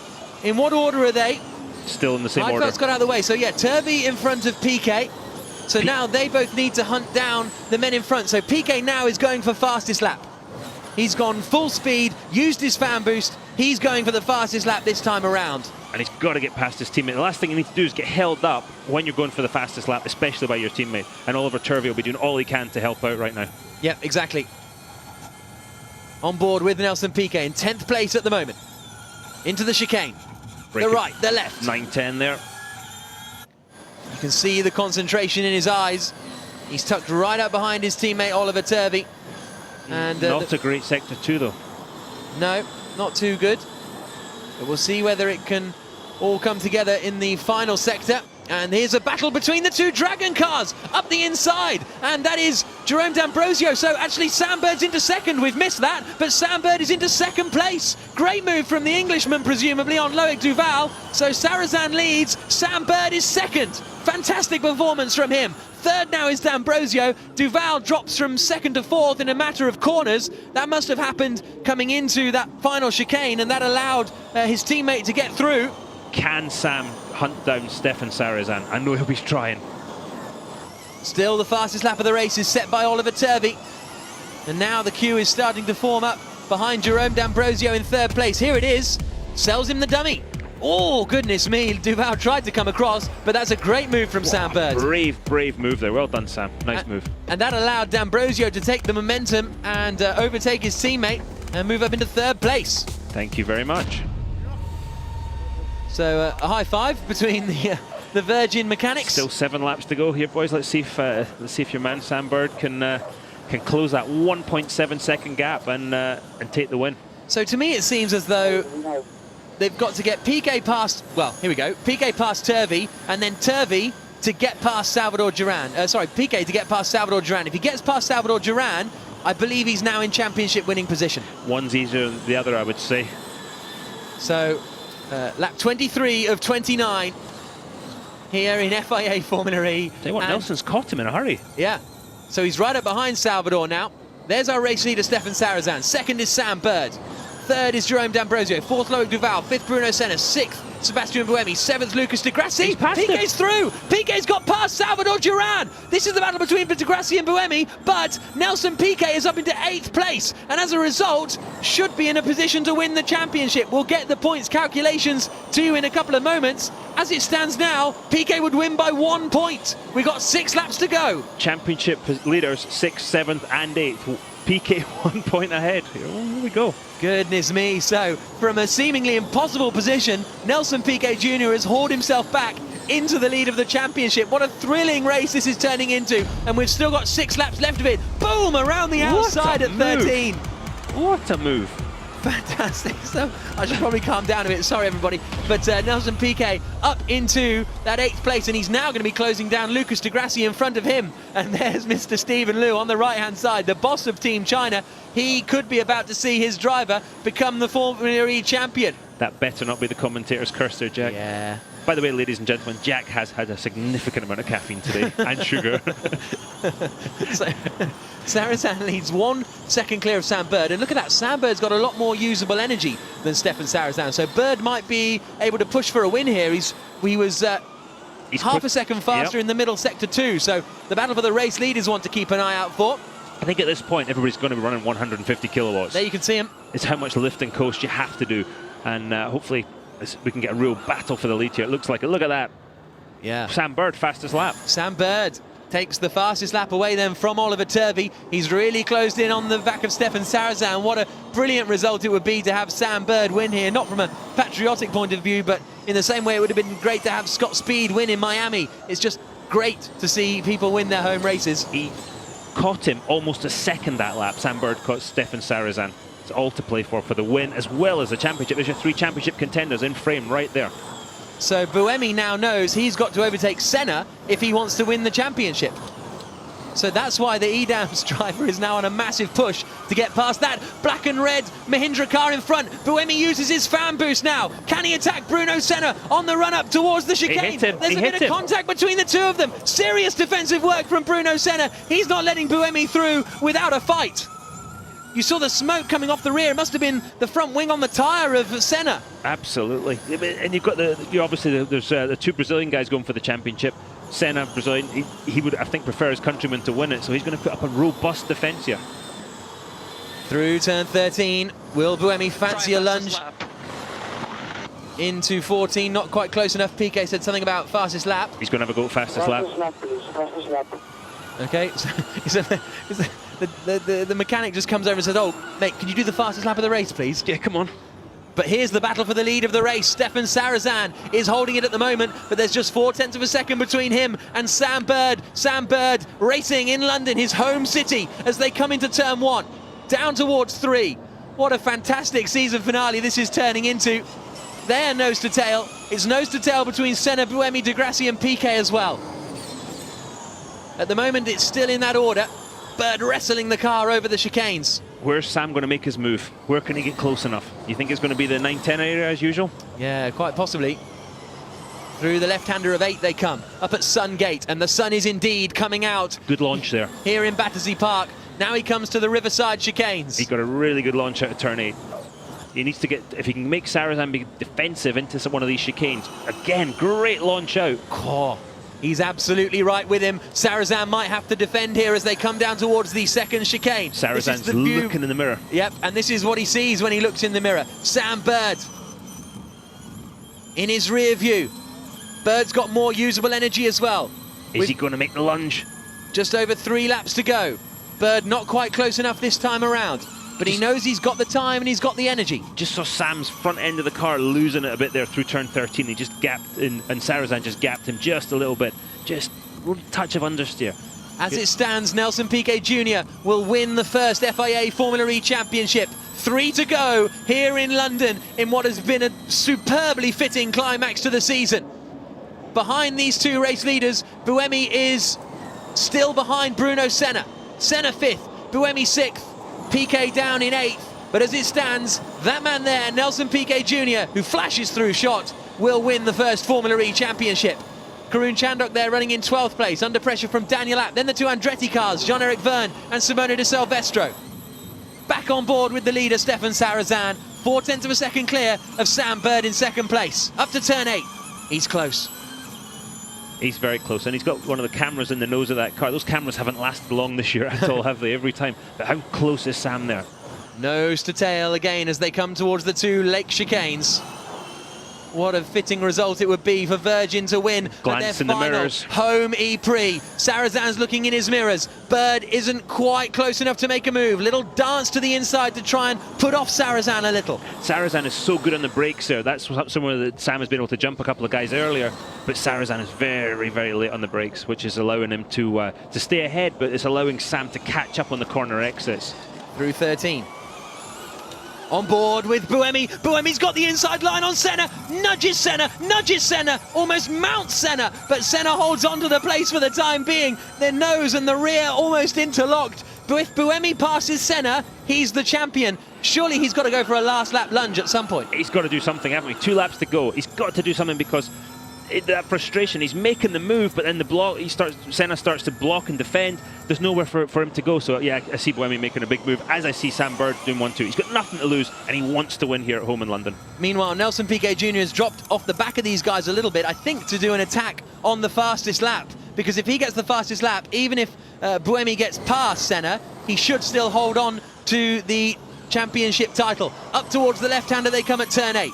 in what order are they? Still in the same order. Heidfeld's got out of the way. So yeah, Turvey in front of Piquet. So now they both need to hunt down the men in front. So Piquet now is going for fastest lap. He's gone full speed, used his fan boost. He's going for the fastest lap this time around. And he's got to get past his teammate. The last thing you need to do is get held up when you're going for the fastest lap, especially by your teammate. And Oliver Turvey will be doing all he can to help out right now. Yep, exactly. On board with Nelson Piquet in 10th place at the moment. Into the chicane. The right, the left. 9-10 there. You can see the concentration in his eyes. He's tucked right up behind his teammate Oliver Turvey. And not a great sector 2 though. No, not too good. But we'll see whether it can all come together in the final sector. And here's a battle between the 2 Dragon cars up the inside. And that is Jerome D'Ambrosio. So actually Sam Bird's into second. We've missed that. But Sam Bird is into second place. Great move from the Englishman, presumably, on Loic Duval. So Sarazan leads. Sam Bird is second. Fantastic performance from him. Third now is D'Ambrosio. Duval drops from second to fourth in a matter of corners. That must have happened coming into that final chicane, and that allowed his teammate to get through. Can Sam hunt down Stefan Sarazan? I know he'll be trying. Still the fastest lap of the race is set by Oliver Turvey. And now the queue is starting to form up behind Jerome D'Ambrosio in third place. Here it is. Sells him the dummy. Oh, goodness me. Duval tried to come across, but that's a great move from Sam Bird. Brave move there. Well done, Sam. Nice move. And that allowed D'Ambrosio to take the momentum and overtake his teammate and move up into third place. Thank you very much. So a high five between the Virgin mechanics. Still 7 laps to go here, boys. Let's see if your man Sam Bird can close that 1.7 second gap and take the win. So to me, it seems as though they've got to get Piquet past. Well, here we go. Piquet past Turvey, and then Turvey to get past Salvador Duran. Piquet to get past Salvador Duran. If he gets past Salvador Duran, I believe he's now in championship winning position. One's easier than the other, I would say. So. Lap 23 of 29 here in FIA Formula E. Tell you what, Nelson's caught him in a hurry. Yeah, so he's right up behind Salvador now. There's our race leader, Stefan Sarazan. Second is Sam Bird. Third is Jerome D'Ambrosio. Fourth, Loic Duval. Fifth, Bruno Senna. Sixth, Sebastian Buemi. Seventh, Lucas Di Grassi. Piquet's through. Piquet's got past Salvador Duran. This is the battle between Di Grassi and Buemi, but Nelson Piquet is up into 8th place, and as a result, should be in a position to win the championship. We'll get the points calculations to you in a couple of moments. As it stands now, Piquet would win by 1 point. We've got 6 laps to go. Championship leaders, 6th, 7th, and 8th. Piquet 1 point ahead. Here we go. Goodness me. So, from a seemingly impossible position, Nelson Piquet Jr. has hauled himself back into the lead of the championship. What a thrilling race this is turning into. And we've still got 6 laps left of it. Boom! Around the outside at 13. What a move. Fantastic. So I should probably calm down a bit. Sorry, everybody. But Nelson Piquet up into that 8th place, and he's now going to be closing down Lucas Di Grassi in front of him. And there's Mr. Stephen Liu on the right-hand side, the boss of Team China. He could be about to see his driver become the Formula E champion. That better not be the commentator's curse there, Jack. Yeah. By the way, ladies and gentlemen, Jack has had a significant amount of caffeine today, and sugar. So, Sarazan leads 1 second clear of Sam Bird, and look at that, Sam Bird's got a lot more usable energy than Stefan Sarazan, so Bird might be able to push for a win here. He was half a second faster in the middle sector too, so the battle for the race leaders want to keep an eye out for. I think at this point everybody's going to be running 150 kilowatts. There you can see him. It's how much lift and coast you have to do, and hopefully we can get a real battle for the lead here. It looks like it. Look at that. Yeah. Sam Bird, fastest lap. Sam Bird takes the fastest lap away then from Oliver Turvey. He's really closed in on the back of Stefan Sarazan. What a brilliant result it would be to have Sam Bird win here, not from a patriotic point of view, but in the same way it would have been great to have Scott Speed win in Miami. It's just great to see people win their home races. He caught him almost a second that lap. Sam Bird caught Stefan Sarazan. It's all to play for the win as well as the championship. There's your 3 championship contenders in frame right there. So Buemi now knows he's got to overtake Senna if he wants to win the championship. So that's why the EDAMS driver is now on a massive push to get past that black and red Mahindra car in front. Buemi uses his fan boost now. Can he attack Bruno Senna on the run up towards the chicane? There's a bit of contact between the two of them. Serious defensive work from Bruno Senna. He's not letting Buemi through without a fight. You saw the smoke coming off the rear. It must have been the front wing on the tyre of Senna. Absolutely. And you've got obviously there's the 2 Brazilian guys going for the championship. Senna, Brazilian, he would, I think, prefer his countryman to win it, so he's going to put up a robust defence here. Through turn 13, will Buemi fancy a lunge into 14? Not quite close enough. Piquet said something about fastest lap. He's going to have a go at fastest lap. Fastest lap, please. Fastest lap. Okay, so the mechanic just comes over and says, "Oh, mate, can you do the fastest lap of the race, please?" Yeah, come on. But here's the battle for the lead of the race. Stefan Sarazan is holding it at the moment, but there's just 0.4 of a second between him and Sam Bird. Sam Bird racing in London, his home city, as they come into turn 1, down towards 3. What a fantastic season finale this is turning into. They're nose to tail. It's nose to tail between Senna, Buemi, Di Grassi and Piquet as well. At the moment, it's still in that order. Bird wrestling the car over the chicanes. Where's Sam going to make his move? Where can he get close enough? You think it's going to be the 9-10 area as usual? Yeah, quite possibly. Through the left-hander of 8 they come, up at Sungate, and the sun is indeed coming out. Good launch there. Here in Battersea Park. Now he comes to the Riverside chicanes. He got a really good launch out of turn 8. He needs to get, if he can make Sarazan be defensive into one of these chicanes. Again, great launch out. Oh, he's absolutely right with him. Sarazan might have to defend here as they come down towards the second chicane. Sarazan's looking in the mirror. Yep, and this is what he sees when he looks in the mirror. Sam Bird in his rear view. Bird's got more usable energy as well. Is he going to make the lunge? Just over 3 laps to go. Bird not quite close enough this time around, but he knows he's got the time and he's got the energy. Just saw Sam's front end of the car losing it a bit there through turn 13. He just gapped in, and Sarazan just gapped him just a little bit. Just a touch of understeer. As it stands, Nelson Piquet Jr. will win the first FIA Formula E Championship. 3 to go here in London in what has been a superbly fitting climax to the season. Behind these 2 race leaders, Buemi is still behind Bruno Senna. Senna 5th, Buemi 6th. Piquet down in 8th, but as it stands, that man there, Nelson Piquet Jr., who flashes through shot, will win the first Formula E Championship. Karun Chandok there running in 12th place, under pressure from Daniel Abt, then the 2 Andretti cars, Jean-Eric Verne and Simone de Silvestro. Back on board with the leader, Stefan Sarazan, 0.4 of a second clear of Sam Bird in 2nd place. Up to turn 8, he's close. He's very close, and he's got one of the cameras in the nose of that car. Those cameras haven't lasted long this year at all, have they? Every time. But how close is Sam there? Nose to tail again as they come towards the 2 lake chicanes. What a fitting result it would be for Virgin to win Glance in the mirrors. Home ePrix. Sarazan's looking in his mirrors. Bird isn't quite close enough to make a move. Little dance to the inside to try and put off Sarazan a little. Sarazan is so good on the brakes there. That's somewhere that Sam has been able to jump a couple of guys earlier. But Sarazan is very, very late on the brakes, which is allowing him to stay ahead, but it's allowing Sam to catch up on the corner exits. Through 13. On board with Buemi. Buemi's got the inside line on Senna. Nudges Senna, almost mounts Senna. But Senna holds on to the place for the time being. Their nose and the rear almost interlocked. But if Buemi passes Senna, he's the champion. Surely he's got to go for a last lap lunge at some point. He's got to do something, haven't we? 2 laps to go. He's got to do something because that frustration, he's making the move, but then the block, Senna starts to block and defend. There's nowhere for him to go. So yeah, I see Buemi making a big move, as I see Sam Bird doing 1-2. He's got nothing to lose, and he wants to win here at home in London. Meanwhile, Nelson Piquet Jr. has dropped off the back of these guys a little bit, I think, to do an attack on the fastest lap. Because if he gets the fastest lap, even if Buemi gets past Senna, he should still hold on to the championship title. Up towards the left-hander they come at turn 8.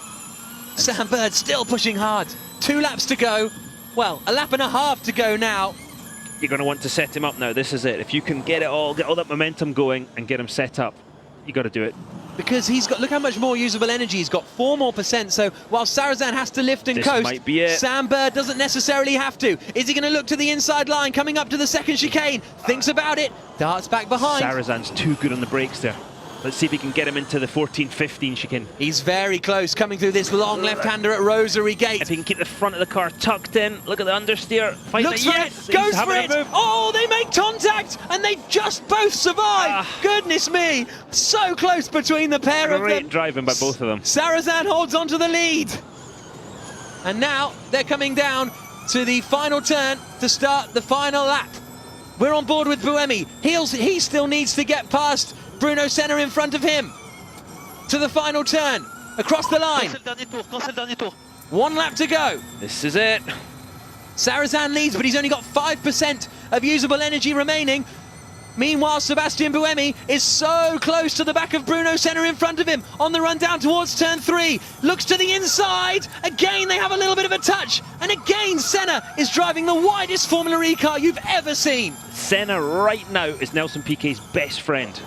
Sam Bird still pushing hard. 2 laps to go. Well, a lap and a half to go now. You're going to want to set him up now. This is it. If you can get all that momentum going and get him set up, you got to do it. because he's got, look how much more usable energy he's got, 4% more. So while Sarazan has to lift and This coast, might be it. Sam Bird doesn't necessarily have to. Is he going to look to the inside line, coming up to the second chicane? Thinks about it, darts back behind. Sarazan's too good on the brakes there. Let's see if he can get him into the 14-15 chicane. He's very close, coming through this long left-hander at Rosary Gate. If he can keep the front of the car tucked in, look at the understeer. Looks for it, goes for it. Oh, they make contact, and they just both survive. Goodness me, so close between the pair of them. Great driving by both of them. Sarazan holds on to the lead. And now they're coming down to the final turn to start the final lap. We're on board with Buemi. He still needs to get past Bruno Senna in front of him to the final turn, across the line. 1 lap to go. This is it. Sarazan leads, but he's only got 5% of usable energy remaining. Meanwhile, Sebastian Buemi is so close to the back of Bruno Senna in front of him on the run down towards turn 3. Looks to the inside. Again, they have a little bit of a touch. And again, Senna is driving the widest Formula E car you've ever seen. Senna right now is Nelson Piquet's best friend.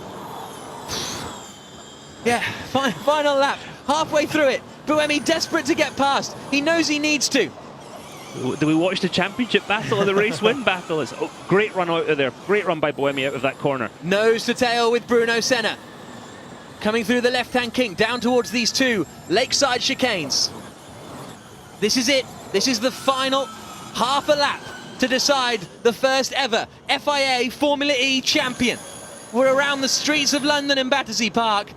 Yeah, final lap, halfway through it. Buemi desperate to get past. He knows he needs to. Do we watch the championship battle or the race win battle? It's great run out of there. Great run by Buemi out of that corner. Nose to tail with Bruno Senna. Coming through the left-hand kink down towards these two lakeside chicanes. This is it. This is the final half a lap to decide the first ever FIA Formula E champion. We're around the streets of London and Battersea Park,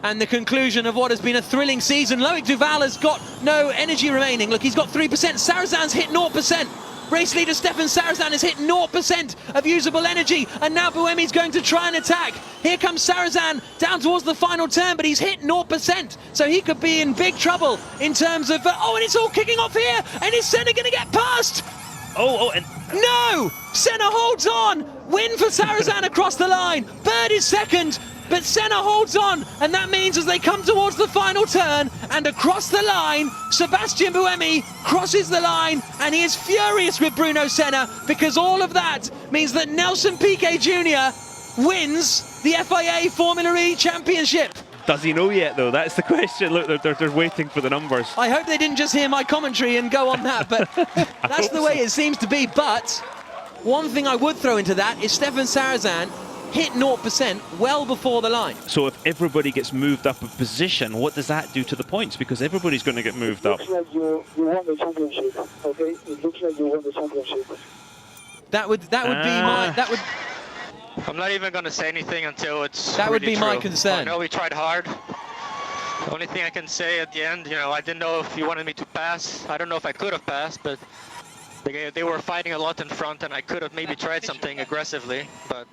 and the conclusion of what has been a thrilling season. Loic Duval has got no energy remaining. Look, he's got 3%. Sarazan's hit 0%. Race leader Stefan Sarazan has hit 0% of usable energy, and now Buemi's going to try and attack. Here comes Sarazan down towards the final turn, but he's hit 0%, so he could be in big trouble in terms of... oh, and it's all kicking off here, and is Senna going to get past? And No! Senna holds on! Win for Sarazan across the line. Bird is second, but Senna holds on, and that means as they come towards the final turn and across the line, Sebastian Buemi crosses the line, and he is furious with Bruno Senna, because all of that means that Nelson Piquet Jr. wins the FIA Formula E Championship. does he know yet, though? That's the question. Look, they're waiting for the numbers. I hope they didn't just hear my commentary and go on that, but that's the way it seems to be. But one thing I would throw into that is Stefan Sarazan hit 0% well before the line. So if everybody gets moved up a position, what does that do to the points? Because everybody's going to get moved up. It looks like you won the championship, okay? It looks like you won the championship. That would be my... I'm not even going to say anything until it's That would really be my true. concern. I know we tried hard. The only thing I can say at the end, I didn't know if you wanted me to pass. I don't know if I could have passed, but they were fighting a lot in front, and I could have maybe tried something aggressively, but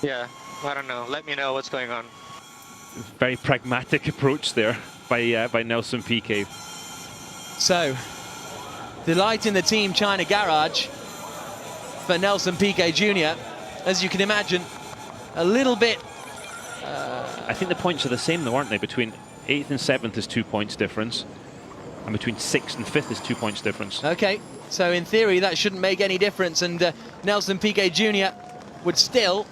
yeah, I don't know. Let me know what's going on. Very pragmatic approach there by Nelson Piquet. So, delight in the Team China garage for Nelson Piquet Jr. As you can imagine, a little bit... I think the points are the same though, aren't they? Between 8th and 7th is 2 points difference, and between 6th and 5th is 2 points difference. Okay, so in theory that shouldn't make any difference, and Nelson Piquet Jr. would still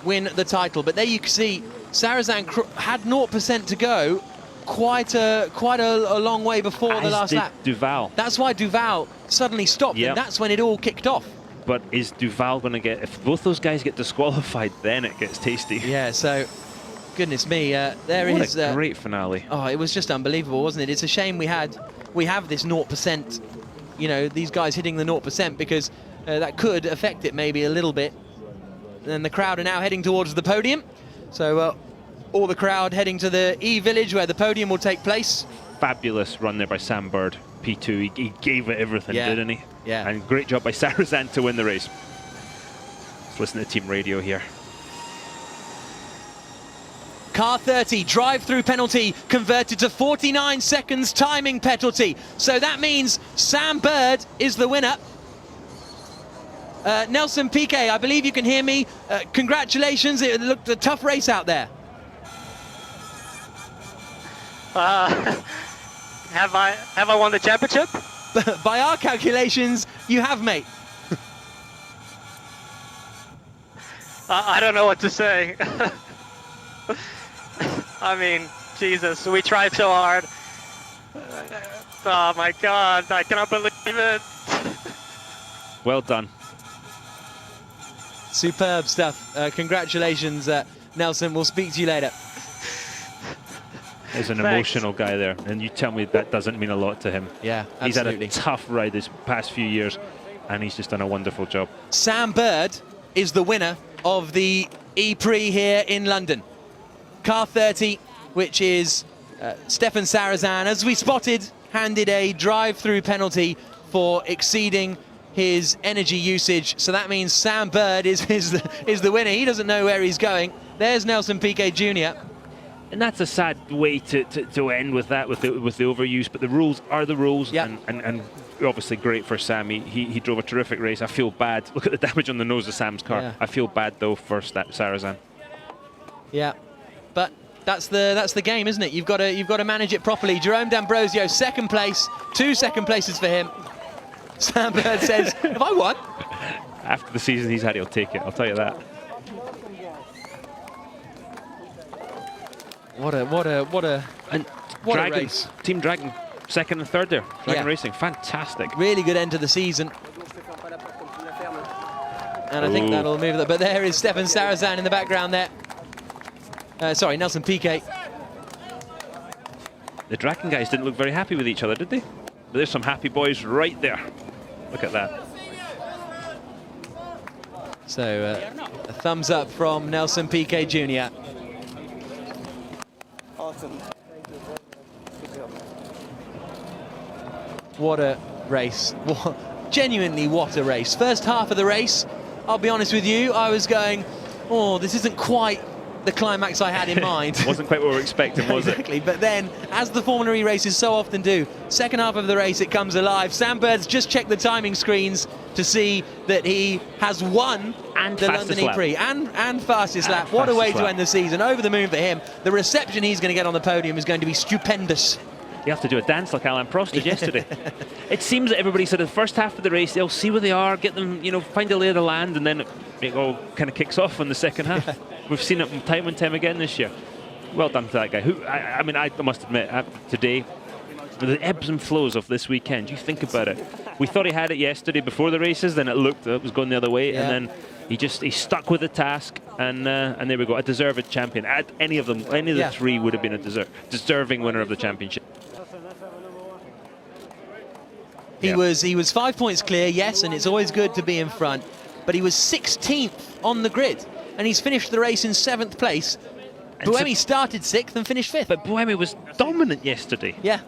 win the title. But there you can see Sarazan had 0% to go quite a long way before the last lap. Duval. That's why Duval suddenly stopped, and that's when it all kicked off. But is Duval going to get... If both those guys get disqualified, then it gets tasty. Yeah, so, goodness me, What a great finale. Oh, it was just unbelievable, wasn't it? It's a shame we have this 0%, these guys hitting the 0%, because that could affect it maybe a little bit. And the crowd are now heading towards the podium. So all the crowd heading to the E-Village where the podium will take place. Fabulous run there by Sam Bird, P2. He gave it everything, didn't he? Yeah. And great job by Sarazan to win the race. Let's listen to team radio here. Car 30, drive-through penalty converted to 49 seconds timing penalty. So that means Sam Bird is the winner. Nelson Piquet, I believe you can hear me. Congratulations, it looked a tough race out there. Have I won the championship? By our calculations, you have, mate. I don't know what to say. I mean, Jesus, we tried so hard. Oh my God, I cannot believe it. Well done. Superb stuff. Congratulations, Nelson. We'll speak to you later. There's an Thanks. emotional guy there, and you tell me that doesn't mean a lot to him. Yeah, He's had absolutely. a tough ride this past few years, and he's just done a wonderful job. Sam Bird is the winner of the ePrix here in London. Car 30, which is Stefan Sarazan, as we spotted, handed a drive-through penalty for exceeding his energy usage. So that means Sam Bird is the winner. He doesn't know where he's going. There's Nelson Piquet Jr. And that's a sad way to end with that, with the overuse. But the rules are the rules, Yep. and obviously great for Sam. He drove a terrific race. I feel bad. Look at the damage on the nose of Sam's car. Yeah. I feel bad though for Sarazan. Yeah, but that's the game, isn't it? You've got to manage it properly. Jerome D'Ambrosio, second place, 2 second places for him. Sam Bird says, "Have I won?" After the season he's had, he'll take it. I'll tell you that. What a Dragon, race! Team Dragon, second and third there. Dragon Yeah. Racing, fantastic. Really good end to the season. And I think Ooh. that'll move it. But there is Stefan Sarazan in the background there. Sorry, Nelson Piquet. The Dragon guys didn't look very happy with each other, did they? But there's some happy boys right there. Look at that. So a thumbs up from Nelson Piquet Jr. What a race. Genuinely, what a race. First half of the race, I'll be honest with you, I was going, oh, this isn't quite the climax I had in mind. Wasn't quite what we were expecting, was Exactly, but then, as the Formula E races so often do, second half of the race it comes alive. Sam Bird's just checked the timing screens to see that he has won And the fastest London lap. E-Prix and fastest And lap. What a way fastest to lap. end the season. Over the moon for him. The reception he's going to get on the podium is going to be stupendous. You have to do a dance like Alain Prost did yesterday. It seems that everybody said the first half of the race, they'll see where they are, get them, find a lay of the land, and then it all kind of kicks off in the second half. We've seen it time and time again this year. Well done to that guy. I must admit, today, the ebbs and flows of this weekend, you think about it. We thought he had it yesterday before the races, then it looked it was going the other way, Yeah. and then he stuck with the task, and there we go, a deserved champion. Any of the Yeah. three would have been a deserving winner of the championship. He was 5 points clear, yes, and it's always good to be in front, but he was 16th on the grid, and he's finished the race in 7th place. And Buemi started 6th and finished 5th. But Buemi was dominant yesterday. Yeah.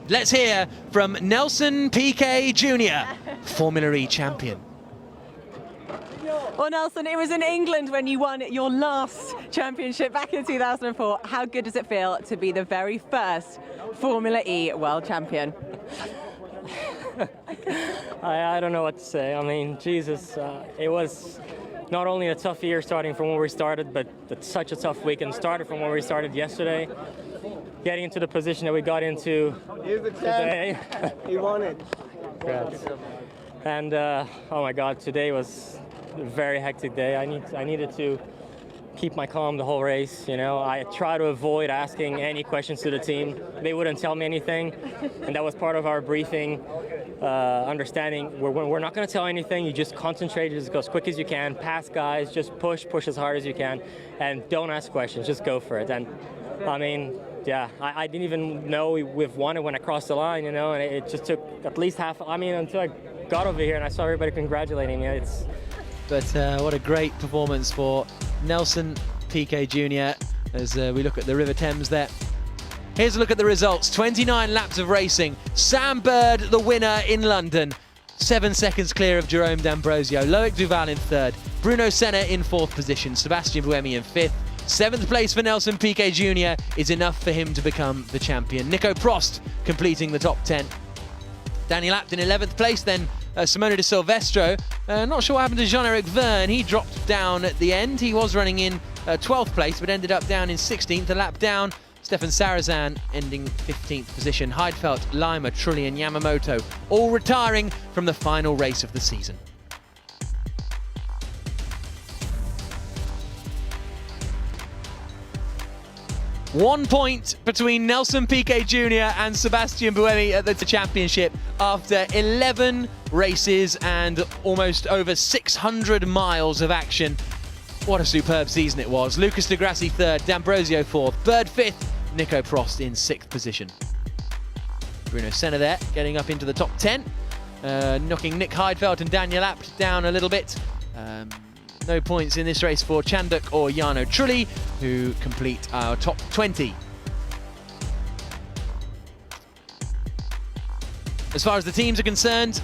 Let's hear from Nelson Piquet Jr., Formula E champion. Well, Nelson, it was in England when you won your last championship back in 2004. How good does it feel to be the very first Formula E world champion? I don't know what to say. I mean, Jesus, it was not only a tough year starting from where we started, but it's such a tough weekend. Started from where we started yesterday, getting into the position that we got into today. He won it. Congrats. And oh my God, today was a very hectic day. I needed to keep my calm the whole race. I try to avoid asking any questions to the team. They wouldn't tell me anything, and that was part of our briefing. Understanding we're not going to tell anything. You just concentrate, just go as quick as you can, pass guys, just push as hard as you can, and don't ask questions. Just go for it. And I mean, yeah, I didn't even know we've won it when I crossed the line, and it just took at least half. I mean, until I got over here and I saw everybody congratulating me. But what a great performance for Nelson Piquet Jr. as we look at the River Thames there. Here's a look at the results. 29 laps of racing. Sam Bird, the winner in London. 7 seconds clear of Jerome D'Ambrosio. Loic Duval in 3rd. Bruno Senna in 4th position. Sebastian Buemi in 5th. 7th place for Nelson Piquet Jr. is enough for him to become the champion. Nico Prost completing the top 10. Daniel Abt in 11th place, then Simone de Silvestro. Not sure what happened to Jean-Eric Verne. He dropped down at the end. He was running in 12th place, but ended up down in 16th, a lap down. Stefan Sarazan ending 15th position. Heidfeld, Lima, Trulli and Yamamoto all retiring from the final race of the season. 1 point between Nelson Piquet Jr. and Sebastian Buemi at the championship after 11 races and almost over 600 miles of action. What a superb season it was. Lucas di Grassi third, D'Ambrosio fourth, Bird fifth, Nico Prost in sixth position. Bruno Senna there, getting up into the top 10, knocking Nick Heidfeld and Daniel Abt down a little bit. No points in this race for Chanduk or Jarno Trulli, who complete our top 20. As far as the teams are concerned,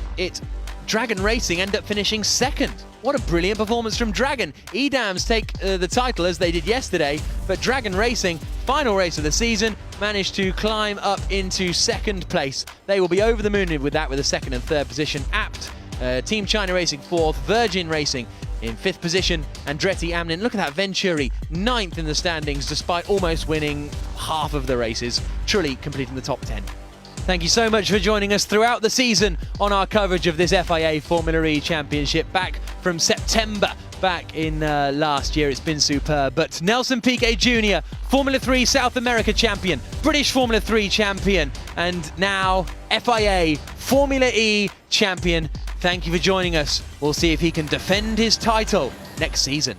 Dragon Racing end up finishing second. What a brilliant performance from Dragon. Edams take the title as they did yesterday, but Dragon Racing, final race of the season, managed to climb up into second place. They will be over the moon with that, with a second and third position. Apt, Team China Racing fourth, Virgin Racing in fifth position, Andretti Amlin. Look at that, Venturi, ninth in the standings despite almost winning half of the races. Truly completing the top 10. Thank you so much for joining us throughout the season on our coverage of this FIA Formula E Championship back from September back in last year. It's been superb. But Nelson Piquet Jr., Formula 3 South America champion, British Formula 3 champion, and now FIA Formula E champion. Thank you for joining us. We'll see if he can defend his title next season.